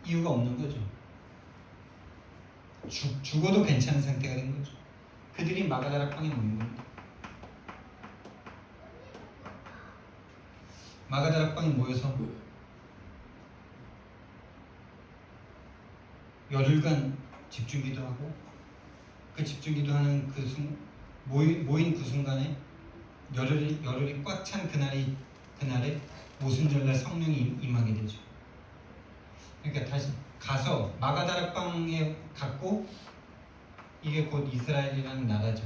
이유가 없는 거죠. 죽어도 괜찮은 상태가 된 거죠. 그들이 마가다락방에 모인 겁니다. 마가다락방에 모여서 열흘간 집중기도하고 그 집중기도하는 모인 그 순간에 열흘이 꽉 찬 그날에 오순절날 성령이 임하게 되죠. 그러니까 다시 가서 마가다락방에 갔고 이게 곧 이스라엘이라는 나라죠.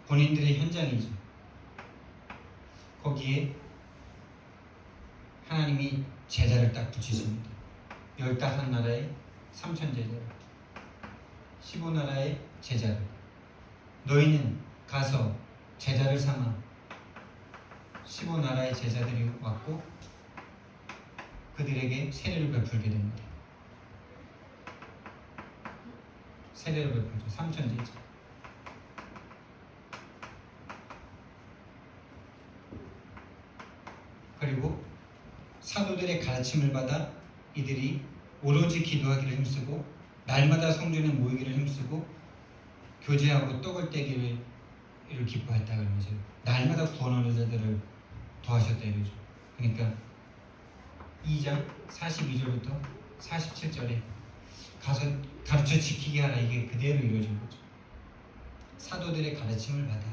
본인들의 현장이죠. 거기에 하나님이 제자를 딱 붙이십니다. 15나라의 3천 제자를, 15나라의 제자를. 너희는 가서 제자를 삼아. 15나라의 제자들이 왔고 그들에게 세례를 베풀게 됩니다. 세례를 베풀죠. 3천 제자. 그리고 사도들의 가르침을 받아 이들이 오로지 기도하기를 힘쓰고 날마다 성전에 모이기를 힘쓰고 교제하고 떡을 떼기를 기뻐했다 그러면서 날마다 구원하는 자들을 도하셨다 이러죠. 그러니까 2장 42절부터 47절에 가서 가르쳐 지키게 하라, 이게 그대로 이루어진 거죠. 사도들의 가르침을 받아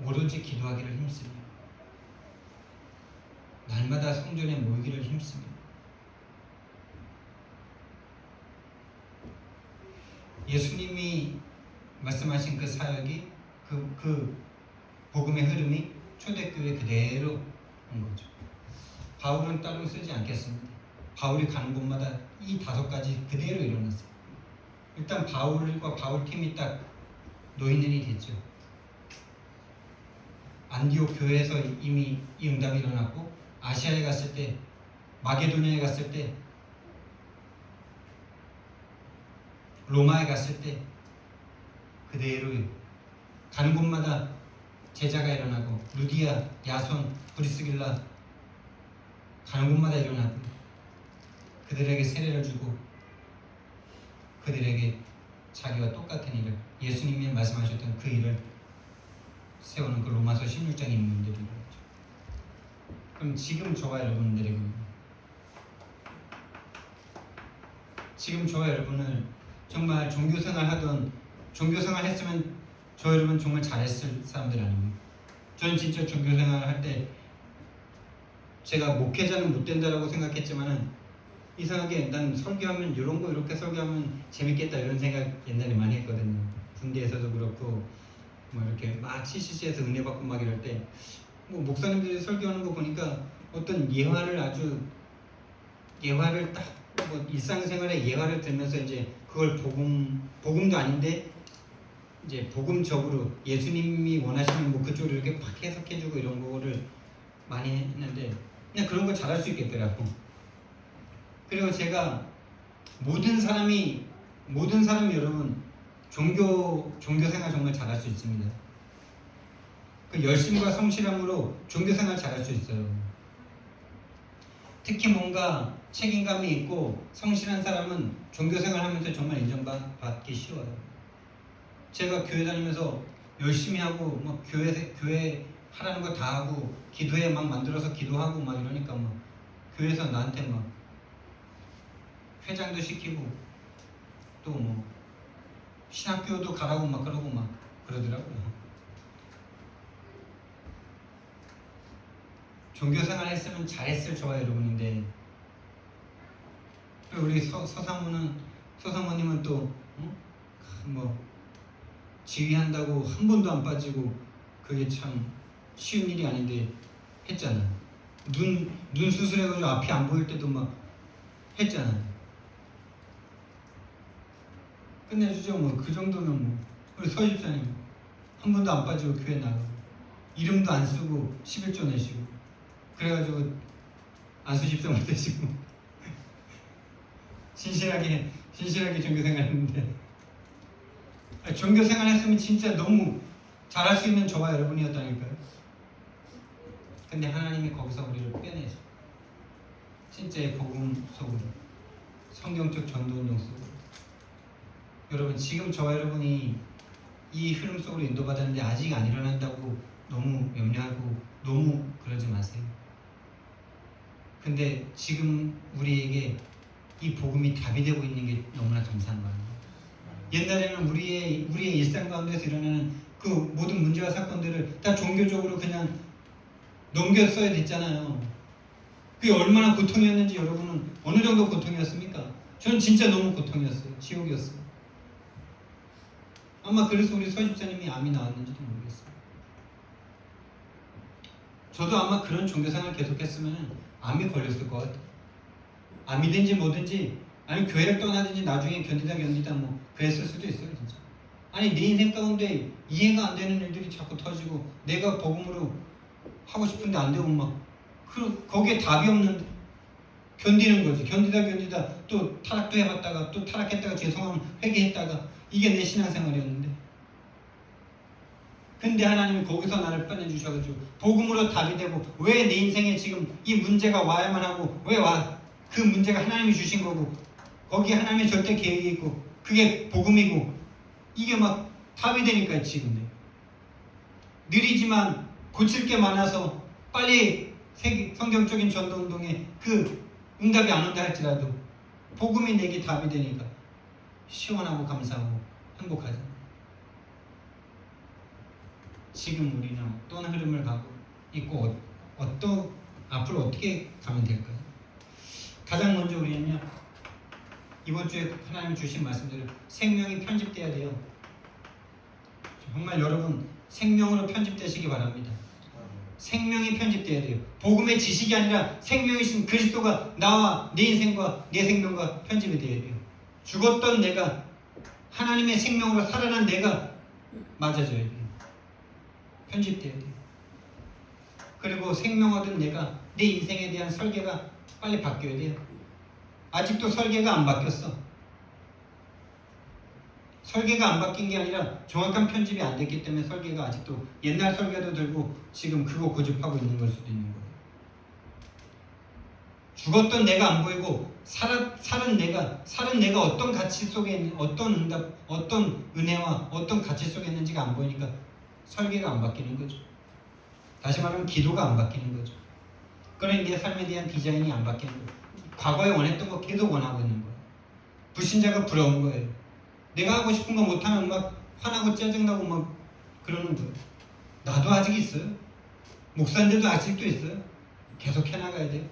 오로지 기도하기를 힘쓰며 날마다 성전에 모이기를 힘쓰며 예수님이 말씀하신 그 사역이 그 복음의 흐름이 초대교회 그대로 온 거죠. 바울은 따로 쓰지 않겠습니다. 바울이 가는 곳마다 이 5가지 그대로 일어났어요. 일단 바울과 바울팀이 딱 노인년이 됐죠. 안디옥 교회에서 이미 이 응답이 일어났고 아시아에 갔을 때, 마게도냐에 갔을 때, 로마에 갔을 때 그대로 가는 곳마다 제자가 일어나고 루디아, 야손, 브리스길라 가는 곳마다 일어나고 그들에게 세례를 주고 그들에게 자기와 똑같은 일을, 예수님이 말씀하셨던 그 일을 세우는 그 로마서 16장 인물들이 일어나죠. 그럼 지금 저와 여러분들에게, 지금 저와 여러분을 정말 종교생활 했으면 저 여러분 정말 잘했을 사람들 아닙니까? 저는 진짜 종교생활 할 때 제가 목회자는 못 된다라고 생각했지만은 이상하게 난 설교하면 이런 거 이렇게 설교하면 재밌겠다 이런 생각 옛날에 많이 했거든요. 군대에서도 그렇고 뭐 이렇게 막 CCC에서 은혜 받고 막 이럴 때 뭐 목사님들이 설교하는 거 보니까 어떤 예화를 딱 뭐 일상생활의 예화를 들면서 이제 그걸 복음도 아닌데 이제 복음적으로 예수님이 원하시는 뭐 그쪽으로 이렇게 팍 해석해주고 이런 거를 많이 했는데 그냥 그런 거 잘할 수 있겠더라고. 그리고 제가 모든 사람이 여러분 종교 생활 정말 잘할 수 있습니다. 그 열심과 성실함으로 종교 생활 잘할 수 있어요. 특히 뭔가 책임감이 있고 성실한 사람은 종교 생활하면서 정말 인정받기 쉬워요. 제가 교회 다니면서 열심히 하고 막 교회 하라는 거 다 하고 기도회 막 만들어서 기도하고 막 이러니까 막 교회에서 나한테 막 회장도 시키고 또 뭐 신학교도 가라고 막 그러고 막 그러더라고요. 종교생활 했으면 잘했을 저와 여러분인데 우리 서사모님은 또 뭐 지휘한다고 한 번도 안 빠지고 그게 참 쉬운 일이 아닌데 했잖아. 눈 수술해가지고 앞이 안 보일 때도 막 했잖아. 끝내주죠 뭐. 그 정도면 뭐. 우리 서 집사님 한 번도 안 빠지고 교회 나가고 이름도 안 쓰고 11조 내시고 그래가지고 안수 집사님 되시고 신실하게 종교생활 했는데 종교생활 했으면 진짜 너무 잘할 수 있는 저와 여러분이었다니까요. 근데 하나님이 거기서 우리를 빼내죠. 진짜의 복음 속으로, 성경적 전도운동 속으로. 여러분 지금 저와 여러분이 이 흐름 속으로 인도받았는데 아직 안 일어난다고 너무 염려하고 너무 그러지 마세요. 근데 지금 우리에게 이 복음이 답이 되고 있는 게 너무나 감사한 거예요. 옛날에는 우리의 일상 가운데서 일어나는 그 모든 문제와 사건들을 다 종교적으로 그냥 넘겼어야 됐잖아요. 그게 얼마나 고통이었는지 여러분은 어느 정도 고통이었습니까? 저는 진짜 너무 고통이었어요. 지옥이었어요. 아마 그래서 우리 서 집사님이 암이 나왔는지도 모르겠어요. 저도 아마 그런 종교생활을 계속했으면 암이 걸렸을 것 같아요. 암이든지 뭐든지 아니 교회를 떠나든지 나중에 견디다 뭐 그랬을 수도 있어요. 진짜. 아니 내 인생 가운데 이해가 안 되는 일들이 자꾸 터지고 내가 복음으로 하고 싶은데 안 되고 막 거기에 답이 없는데 견디는 거지. 견디다 또 타락도 해봤다가 또 타락했다가 죄송하면 회개했다가 이게 내 신앙생활이었는데 근데 하나님이 거기서 나를 꺼내주셔가지고 복음으로 답이 되고 왜 내 인생에 지금 이 문제가 와야만 하고 왜 와? 그 문제가 하나님이 주신 거고 거기에 하나님의 절대 계획이 있고 그게 복음이고 이게 막 답이 되니까 지금 느리지만 고칠 게 많아서 빨리 성경적인 전도운동에 그 응답이 안 온다 할지라도 복음이 내게 답이 되니까 시원하고 감사하고 행복하죠. 지금 우리는 어떤 흐름을 가고 있고 앞으로 어떻게 가면 될까요? 가장 먼저 우리는요 이번 주에 하나님 주신 말씀대로 생명이 편집돼야 돼요. 정말 여러분 생명으로 편집되시기 바랍니다. 생명이 편집돼야 돼요. 복음의 지식이 아니라 생명이신 그리스도가 나와 내 인생과 내 생명과 편집이 돼야 돼요. 죽었던 내가 하나님의 생명으로 살아난 내가 맞아져야 돼요. 편집돼야 돼요. 그리고 생명 얻은 내가 내 인생에 대한 설계가 빨리 바뀌어야 돼요. 아직도 설계가 안 바뀌었어. 설계가 안 바뀐 게 아니라 정확한 편집이 안 됐기 때문에 설계가 아직도 옛날 설계도 들고 지금 그거 고집하고 있는 걸 수도 있는 거예요. 죽었던 내가 안 보이고 살은 내가 어떤 가치 속에 어떤 응답, 어떤 은혜와 어떤 가치 속에 있는지가 안 보이니까 설계가 안 바뀌는 거죠. 다시 말하면 기도가 안 바뀌는 거죠. 그러니 내 삶에 대한 디자인이 안 바뀌는 거예요. 과거에 원했던 거 계속 원하고 있는 거예요. 불신자가 부러운 거예요. 내가 하고 싶은 거 못하면 막 화나고 짜증나고 막 그러는 거예요. 나도 아직 있어요. 목사인데도 아직도 있어요. 계속 해나가야 돼요.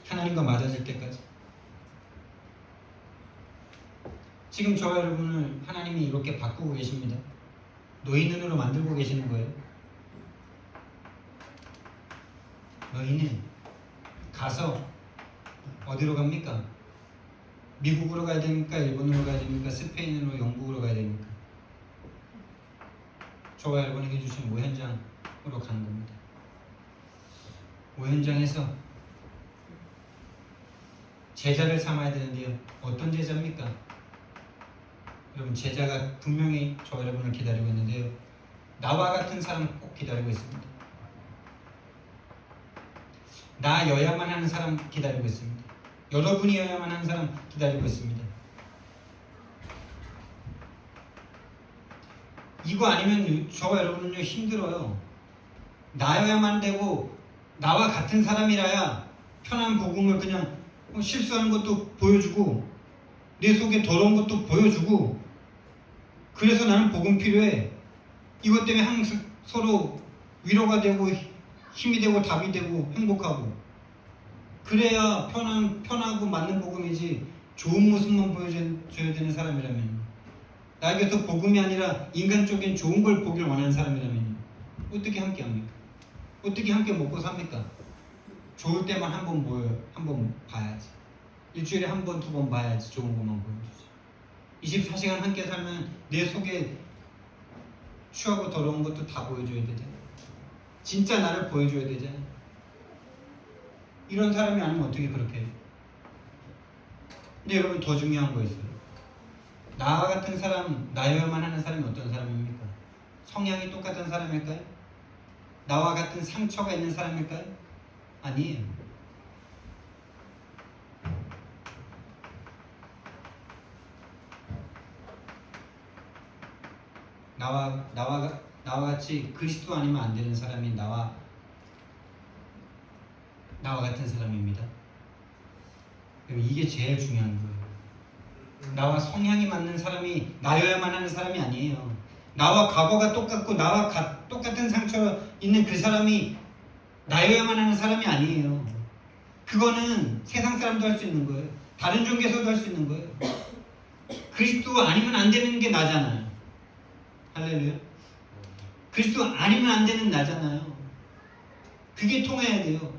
하나님과 맞아질 때까지. 지금 저와 여러분을 하나님이 이렇게 바꾸고 계십니다. 노인으로 만들고 계시는 거예요. 너희는 가서 어디로 갑니까? 미국으로 가야 됩니까? 일본으로 가야 됩니까? 스페인으로, 영국으로 가야 됩니까? 저와 여러분에게 주신 모현장으로 가는 겁니다. 모현장에서 제자를 삼아야 되는데요. 어떤 제자입니까? 여러분 제자가 분명히 저 여러분을 기다리고 있는데요. 나와 같은 사람 꼭 기다리고 있습니다. 나여야만 하는 사람 기다리고 있습니다. 여러분이어야만 하는 사람 기다리고 있습니다. 이거 아니면 저와 여러분은요 힘들어요. 나여야만 되고 나와 같은 사람이라야 편한 복음을 그냥 실수하는 것도 보여주고 내 속에 더러운 것도 보여주고 그래서 나는 복음 필요해. 이것 때문에 항상 서로 위로가 되고 힘이 되고 답이 되고 행복하고 그래야 편하고 맞는 복음이지 좋은 모습만 보여줘야 되는 사람이라면 나에게서 복음이 아니라 인간적인 좋은 걸 보길 원하는 사람이라면 어떻게 함께 합니까? 어떻게 함께 먹고 삽니까? 좋을 때만 한 번 봐야지. 일주일에 한 번, 두 번 봐야지. 좋은 것만 보여주지. 24시간 함께 살면 내 속에 추하고 더러운 것도 다 보여줘야 되잖아. 진짜 나를 보여줘야 되잖아. 이런 사람이 아니면 어떻게 그렇게 해요? 근데 여러분 더 중요한 거 있어요. 나와 같은 사람, 나여야만 하는 사람이 어떤 사람입니까? 성향이 똑같은 사람일까요? 나와 같은 상처가 있는 사람일까요? 아니에요. 나와 같이 그리스도 아니면 안 되는 사람이 나와 같은 사람입니다. 이게 제일 중요한 거예요. 나와 성향이 맞는 사람이 나여야만 하는 사람이 아니에요. 나와 과거가 똑같고 나와 똑같은 상처 있는 그 사람이 나여야만 하는 사람이 아니에요. 그거는 세상 사람도 할 수 있는 거예요. 다른 종교에서도 할 수 있는 거예요. 그리스도 아니면 안 되는 게 나잖아요. 할렐루야. 그리스도 아니면 안 되는 나잖아요. 그게 통해야 돼요.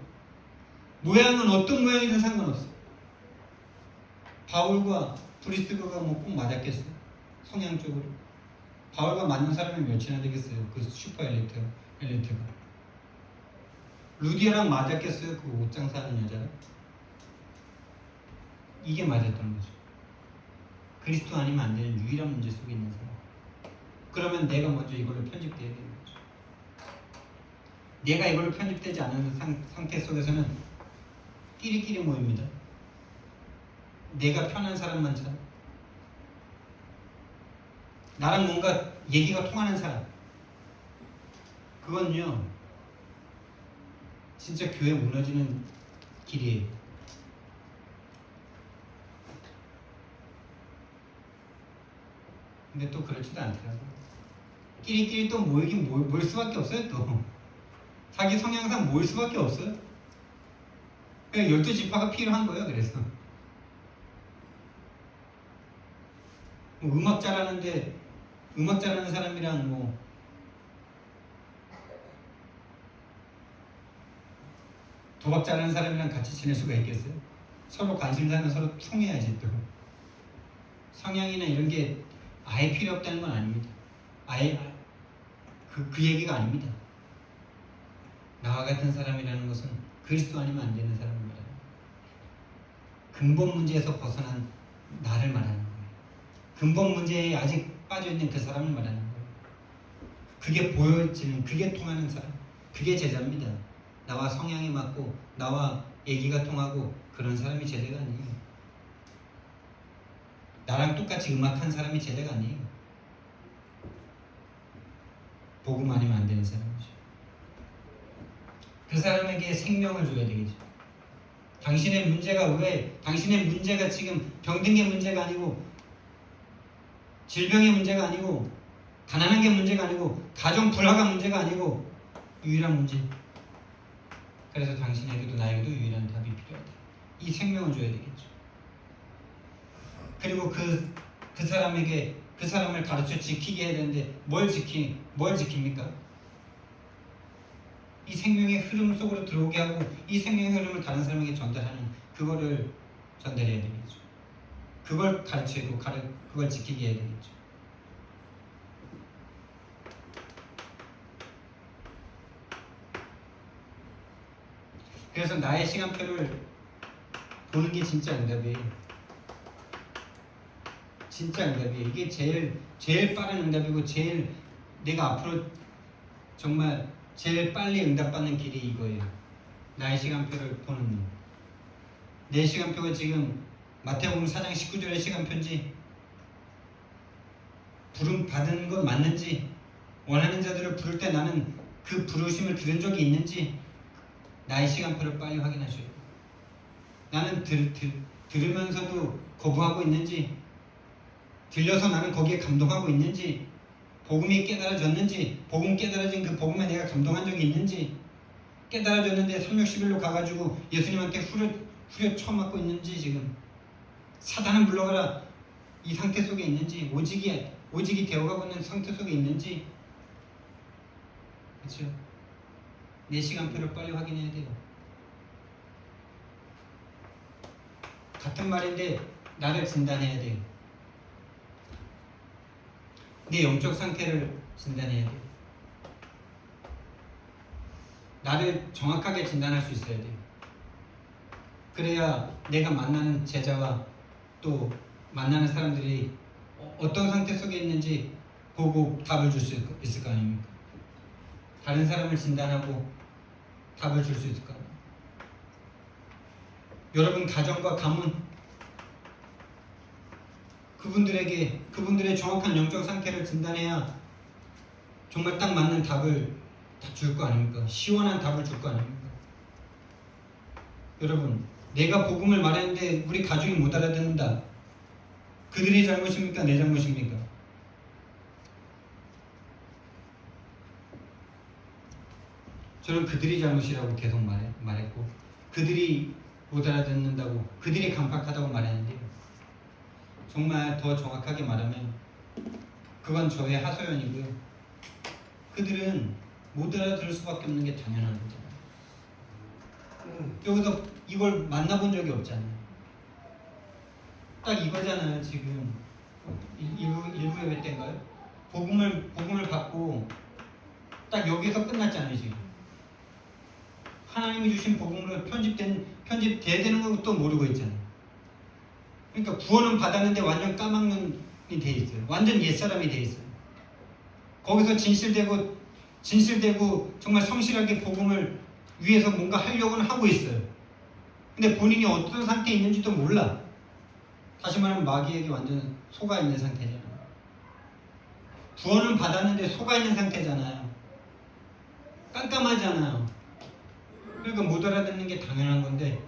모양은 어떤 모양이든 상관없어. 바울과 브리스가가 뭐 꼭 맞았겠어요? 성향적으로. 바울과 맞는 사람이 몇이나 되겠어요? 그 슈퍼 엘리트가. 루디아랑 맞았겠어요? 그 옷장 사는 여자랑? 이게 맞았던 거죠. 그리스도 아니면 안 되는 유일한 문제 속에 있는 사람. 그러면 내가 먼저 이걸로 편집돼야 되는 거죠. 내가 이걸로 편집되지 않은 상태 속에서는 끼리끼리 모입니다. 내가 편한 사람만 찾아. 나랑 뭔가 얘기가 통하는 사람. 그건요 진짜 교회 무너지는 길이에요. 근데 또 그렇지도 않더라고요. 끼리끼리 또 모일 수밖에 없어요. 또 자기 성향상 모일 수밖에 없어요. 그냥 12지파가 필요한 거예요. 그래서 음악 잘하는 사람이랑 뭐 도박 잘하는 사람이랑 같이 지낼 수가 있겠어요? 서로 관심사는 서로 통해야지. 또 성향이나 이런 게 아예 필요 없다는 건 아닙니다. 아예 그 얘기가 아닙니다. 나와 같은 사람이라는 것은 그리스도 아니면 안 되는 사람을 말하는 거예요. 근본 문제에서 벗어난 나를 말하는 거예요. 근본 문제에 아직 빠져있는 그 사람을 말하는 거예요. 그게 보여지는, 그게 통하는 사람, 그게 제자입니다. 나와 성향이 맞고 나와 얘기가 통하고 그런 사람이 제자가 아니에요. 나랑 똑같이 음악한 사람이 제자가 아니에요. 복음 아니면 안 되는 사람이죠. 그 사람에게 생명을 줘야 되겠죠. 당신의 문제가 지금 병든 게 문제가 아니고 질병의 문제가 아니고 가난한 게 문제가 아니고 가정 불화가 문제가 아니고 유일한 문제. 그래서 당신에게도 나에게도 유일한 답이 필요하다. 이 생명을 줘야 되겠죠. 그리고 그 사람에게 그 사람을 가르쳐 지키게 해야 되는데 뭘 지킵니까? 이 생명의 흐름 속으로 들어오게 하고 이 생명의 흐름을 다른 사람에게 전달하는 그거를 전달해야 되겠죠. 그걸 가르치고 그걸 지키게 해야 되겠죠. 그래서 나의 시간표를 보는 게 진짜 응답이에요. 진짜 응답이에요. 이게 제일 빠른 응답이고 제일 내가 앞으로 정말 제일 빨리 응답받는 길이 이거예요. 나의 시간표를 보는 눈. 내 시간표가 지금 마태복음 4장 19절의 시간표인지 부름 받은 건 맞는지 원하는 자들을 부를 때 나는 그 부르심을 들은 적이 있는지 나의 시간표를 빨리 확인하셔야 돼요. 나는 들으면서도 거부하고 있는지 들려서 나는 거기에 감동하고 있는지 복음이 깨달아졌는지 복음 깨달아진 그 복음에 내가 감동한 적이 있는지 깨달아졌는데 360일로 가가지고 예수님한테 후려 쳐맞고 있는지 지금 사단은 물러가라 이 상태 속에 있는지 오직이 되어가고 있는 상태 속에 있는지 그렇죠? 내 시간표를 빨리 확인해야 돼요. 같은 말인데 나를 진단해야 돼요. 내 영적 상태를 진단해야 돼요. 나를 정확하게 진단할 수 있어야 돼요. 그래야 내가 만나는 제자와 또 만나는 사람들이 어떤 상태 속에 있는지 보고 답을 줄 수 있을 거 아닙니까? 다른 사람을 진단하고 답을 줄 수 있을 거 아닙니까? 여러분 가정과 가문 그분들의 정확한 영적 상태를 진단해야 정말 딱 맞는 답을 줄 거 아닙니까? 시원한 답을 줄 거 아닙니까? 여러분 내가 복음을 말했는데 우리 가족이 못 알아듣는다. 그들이 잘못입니까? 내 잘못입니까? 저는 그들이 잘못이라고 계속 말했고 그들이 못 알아듣는다고 그들이 강박하다고 말했는데요. 정말 더 정확하게 말하면 그건 저의 하소연이고요. 그들은 못 알아들을 수밖에 없는 게 당연한 거잖아요. 여기서 이걸 만나본 적이 없잖아요. 딱 이거잖아요. 지금 일부 예배 때인가요? 복음을 받고 딱 여기서 끝났잖아요. 지금 하나님이 주신 복음으로 편집돼야 되는 것도 모르고 있잖아요. 그러니까 구원은 받았는데 완전 까막눈이 돼 있어요. 완전 옛사람이 돼 있어요. 거기서 진실되고 정말 성실하게 복음을 위해서 뭔가 하려고는 하고 있어요. 근데 본인이 어떤 상태에 있는지도 몰라. 다시 말하면 마귀에게 완전 속아 있는 상태잖아요. 구원은 받았는데 속아 있는 상태잖아요. 깜깜하잖아요. 그러니까 못 알아듣는 게 당연한 건데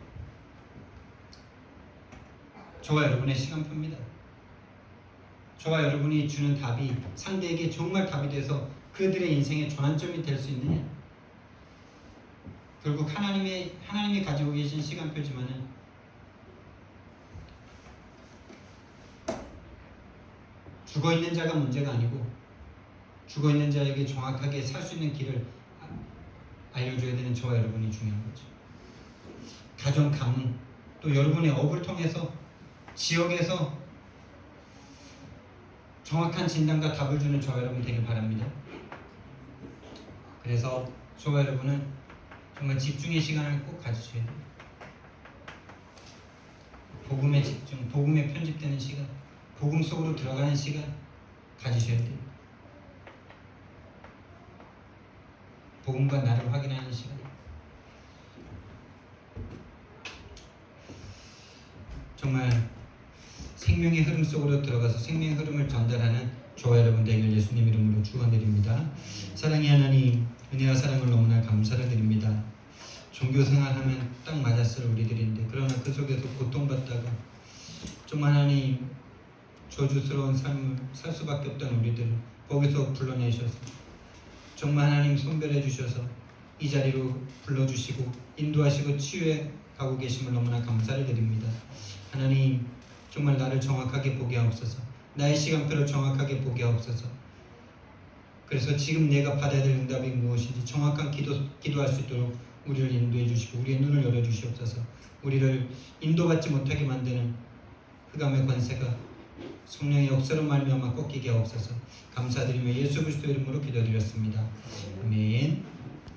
저와 여러분의 시간표입니다. 저와 여러분이 주는 답이 상대에게 정말 답이 돼서 그들의 인생의 전환점이 될 수 있느냐. 결국 하나님이 가지고 계신 시간표지만은 죽어있는 자가 문제가 아니고 죽어있는 자에게 정확하게 살 수 있는 길을 알려줘야 되는 저와 여러분이 중요한 거죠. 가정, 가문, 또 여러분의 업을 통해서 지역에서 정확한 진단과 답을 주는 저와 여러분 되길 바랍니다. 그래서 저와 여러분은 정말 집중의 시간을 꼭 가지셔야 돼요. 복음에 집중, 복음에 편집되는 시간, 복음 속으로 들어가는 시간 가지셔야 돼요. 복음과 나를 확인하는 시간. 정말 생명의 흐름 속으로 들어가서 생명의 흐름을 전달하는 저와 여러분 되길 예수님 이름으로 축원드립니다. 사랑의 하나님, 은혜와 사랑을 너무나 감사를 드립니다. 종교 생활하면 딱 맞았을 우리들인데 그러나 그 속에서 고통받다가 정말 하나님 저주스러운 삶을 살 수밖에 없던 우리들을 거기서 불러내셔서 정말 하나님 선별해 주셔서 이 자리로 불러주시고 인도하시고 치유해 가고 계심을 너무나 감사를 드립니다. 하나님 정말 나를 정확하게 보게 하옵소서. 나의 시간표를 정확하게 보게 하옵소서. 그래서 지금 내가 받아야 될 응답이 무엇인지 정확한 기도할 수 있도록 우리를 인도해 주시고 우리의 눈을 열어 주시옵소서. 우리를 인도받지 못하게 만드는 흑암의 권세가 성령의 역사로 말미암아 꺾이게 하옵소서. 감사드리며 예수 그리스도 이름으로 기도드렸습니다. 아멘.